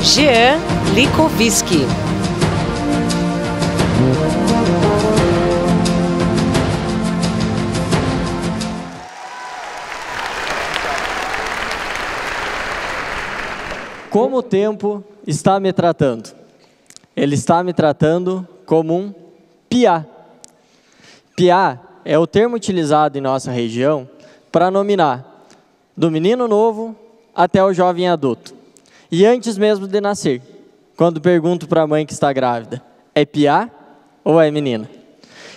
Jean Likowiski. Como o tempo está me tratando? Ele está me tratando como um piá. Piá é o termo utilizado em nossa região para nominar do menino novo até o jovem adulto. E antes mesmo de nascer, quando pergunto para a mãe que está grávida, é piá ou é menina?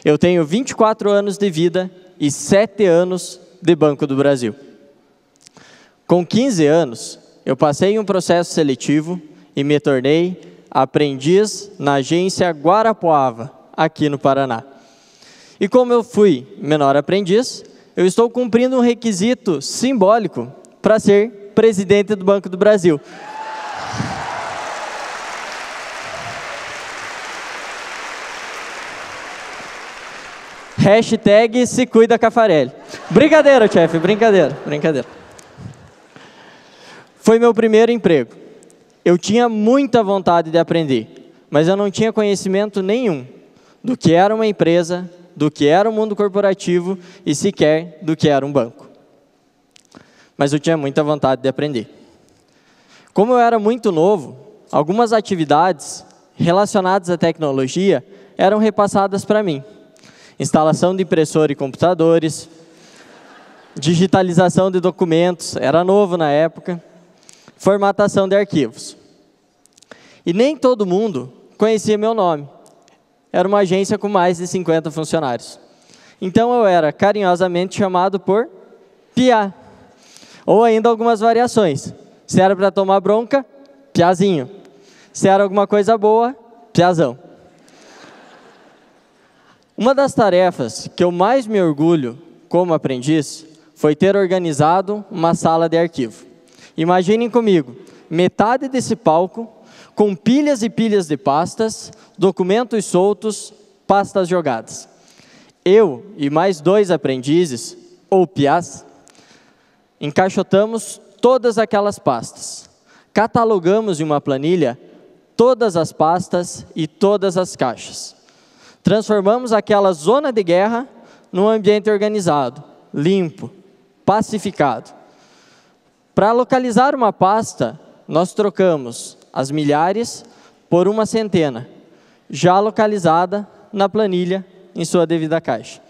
Eu tenho 24 anos de vida e 7 anos de Banco do Brasil. Com 15 anos, eu passei um processo seletivo e me tornei aprendiz na agência Guarapuava, aqui no Paraná. E como eu fui menor aprendiz, eu estou cumprindo um requisito simbólico para ser presidente do Banco do Brasil. Hashtag se cuida Caffarelli. Brincadeira, chefe, brincadeira. Foi meu primeiro emprego. Eu tinha muita vontade de aprender, mas eu não tinha conhecimento nenhum do que era uma empresa, do que era o mundo corporativo e sequer do que era um banco. Mas eu tinha muita vontade de aprender. Como eu era muito novo, algumas atividades relacionadas à tecnologia eram repassadas para mim. Instalação de impressora e computadores, digitalização de documentos, era novo na época, formatação de arquivos. E nem todo mundo conhecia meu nome. Era uma agência com mais de 50 funcionários. Então eu era carinhosamente chamado por piá. Ou ainda algumas variações. Se era para tomar bronca, piazinho. Se era alguma coisa boa, piazão. Uma das tarefas que eu mais me orgulho como aprendiz foi ter organizado uma sala de arquivo. Imaginem comigo, metade desse palco com pilhas e pilhas de pastas, documentos soltos, pastas jogadas. Eu e mais 2 aprendizes, ou piás, encaixotamos todas aquelas pastas. Catalogamos em uma planilha todas as pastas e todas as caixas. Transformamos aquela zona de guerra num ambiente organizado, limpo, pacificado. Para localizar uma pasta, nós trocamos as milhares por uma centena, já localizada na planilha em sua devida caixa.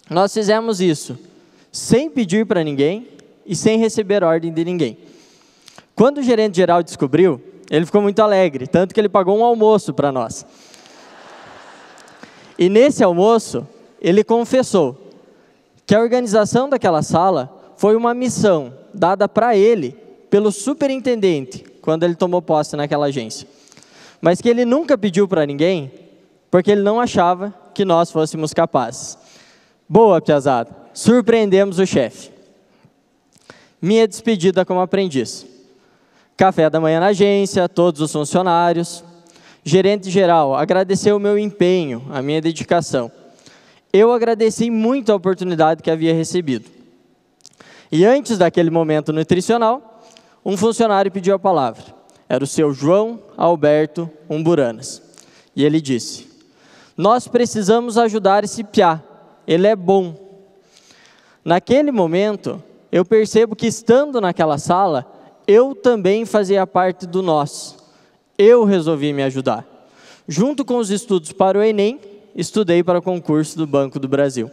Nós fizemos isso sem pedir para ninguém e sem receber ordem de ninguém. Quando o gerente geral descobriu, ele ficou muito alegre, tanto que ele pagou um almoço para nós. E nesse almoço, ele confessou que a organização daquela sala foi uma missão dada para ele pelo superintendente, quando ele tomou posse naquela agência. Mas que ele nunca pediu para ninguém, porque ele não achava que nós fôssemos capazes. Boa, piazada, surpreendemos o chefe. Minha despedida como aprendiz. Café da manhã na agência, todos os funcionários. Gerente geral agradeceu o meu empenho, a minha dedicação. Eu agradeci muito a oportunidade que havia recebido. E antes daquele momento nutricional, um funcionário pediu a palavra. Era o seu João Alberto Umburanas. E ele disse: nós precisamos ajudar esse piá, ele é bom. Naquele momento, eu percebo que estando naquela sala, eu também fazia parte do nós. Eu resolvi me ajudar. Junto com os estudos para o Enem, estudei para o concurso do Banco do Brasil.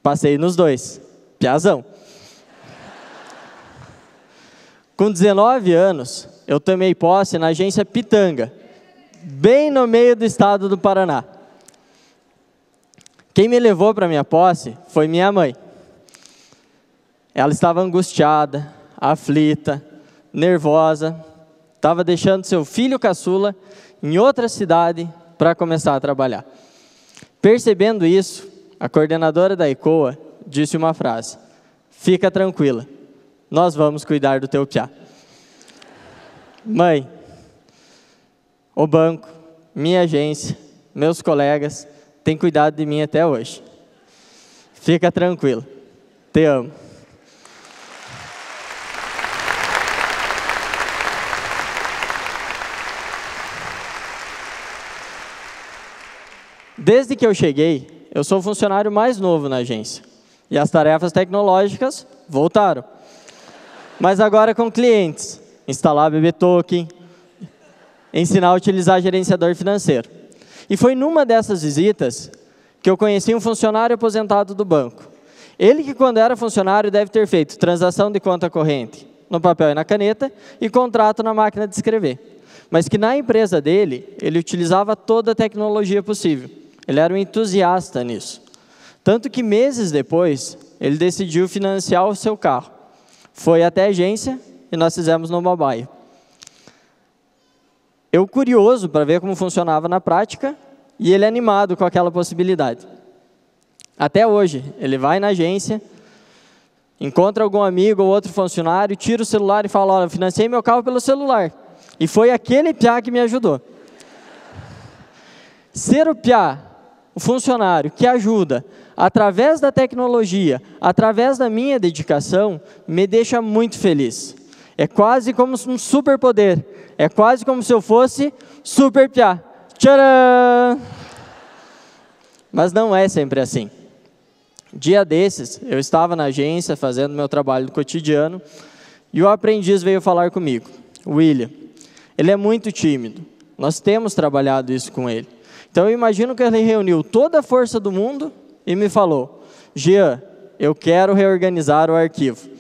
Passei nos 2, piazão. Com 19 anos, eu tomei posse na agência Pitanga, bem no meio do estado do Paraná. Quem me levou para minha posse foi minha mãe. Ela estava angustiada, aflita, nervosa, estava deixando seu filho caçula em outra cidade para começar a trabalhar. Percebendo isso, a coordenadora da ECOA disse uma frase: fica tranquila, nós vamos cuidar do teu piá. Mãe, o banco, minha agência, meus colegas têm cuidado de mim até hoje. Fica tranquila, te amo. Desde que eu cheguei, eu sou o funcionário mais novo na agência. E as tarefas tecnológicas voltaram. Mas agora com clientes. Instalar BB Token, ensinar a utilizar gerenciador financeiro. E foi numa dessas visitas que eu conheci um funcionário aposentado do banco. Ele que, quando era funcionário, deve ter feito transação de conta corrente no papel e na caneta e contrato na máquina de escrever. Mas que na empresa dele, ele utilizava toda a tecnologia possível. Ele era um entusiasta nisso. Tanto que meses depois, ele decidiu financiar o seu carro. Foi até a agência e nós fizemos no mobile. Eu curioso para ver como funcionava na prática e ele animado com aquela possibilidade. Até hoje, ele vai na agência, encontra algum amigo ou outro funcionário, tira o celular e fala: olha, eu financei meu carro pelo celular. E foi aquele piá que me ajudou. Ser o piá, o funcionário que ajuda, através da tecnologia, através da minha dedicação, me deixa muito feliz. É quase como um superpoder. É quase como se eu fosse super piá. Tcharam! Mas não é sempre assim. Dia desses, eu estava na agência fazendo meu trabalho do cotidiano e o aprendiz veio falar comigo. William, ele é muito tímido. Nós temos trabalhado isso com ele. Então eu imagino que ele reuniu toda a força do mundo e me falou: Jean, eu quero reorganizar o arquivo.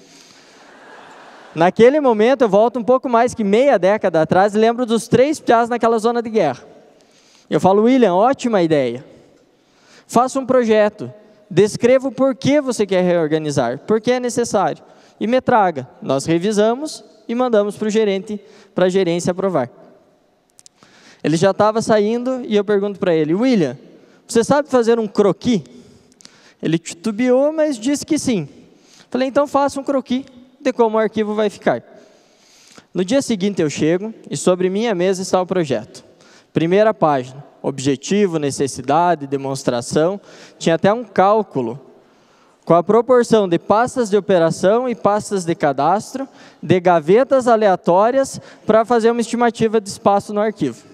Naquele momento eu volto um pouco mais que meia década atrás e lembro dos 3 piás naquela zona de guerra. Eu falo: William, ótima ideia. Faça um projeto. Descreva o porquê você quer reorganizar, porque é necessário. E me traga. Nós revisamos e mandamos para o gerente, para a gerência aprovar. Ele já estava saindo e eu pergunto para ele: William, você sabe fazer um croquis? Ele titubeou, mas disse que sim. Falei: então faça um croquis de como o arquivo vai ficar. No dia seguinte eu chego e sobre minha mesa está o projeto. Primeira página, objetivo, necessidade, demonstração. Tinha até um cálculo com a proporção de pastas de operação e pastas de cadastro, de gavetas aleatórias para fazer uma estimativa de espaço no arquivo.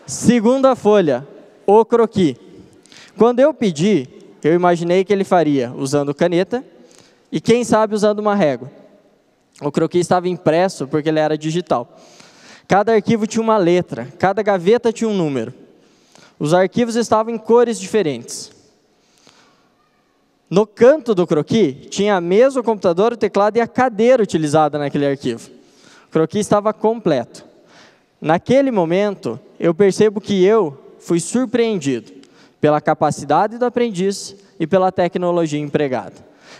Segunda folha, o croquis. Quando eu pedi, eu imaginei que ele faria usando caneta e quem sabe usando uma régua. O croquis estava impresso porque ele era digital. Cada arquivo tinha uma letra, cada gaveta tinha um número. Os arquivos estavam em cores diferentes. No canto do croquis, tinha a mesa, o computador, o teclado e a cadeira utilizada naquele arquivo. O croquis estava completo. Naquele momento, eu percebo que eu fui surpreendido pela capacidade do aprendiz e pela tecnologia empregada.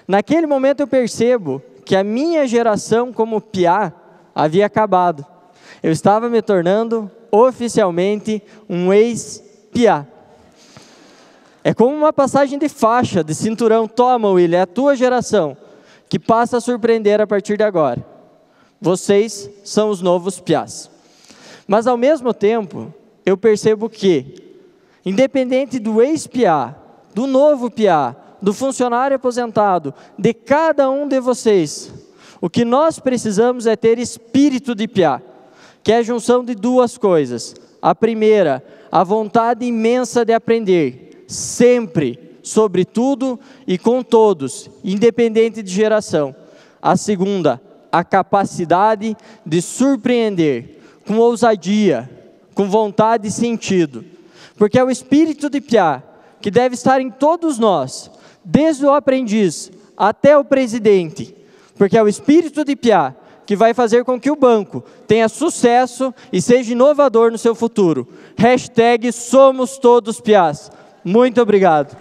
Naquele momento, eu percebo que a minha geração como piá havia acabado. Eu estava me tornando oficialmente um ex-piá. É como uma passagem de faixa, de cinturão. Toma, William, é a tua geração que passa a surpreender a partir de agora. Vocês são os novos piás. Mas, ao mesmo tempo, eu percebo que, independente do ex-piá, do novo piá, do funcionário aposentado, de cada um de vocês, o que nós precisamos é ter espírito de piá, que é a junção de 2 coisas. A primeira, a vontade imensa de aprender, sempre, sobre tudo e com todos, independente de geração. A segunda, a capacidade de surpreender, com ousadia, com vontade e sentido. Porque é o espírito de piá que deve estar em todos nós, desde o aprendiz até o presidente. Porque é o espírito de piá que vai fazer com que o banco tenha sucesso e seja inovador no seu futuro. #SomosTodosPiás. Muito obrigado.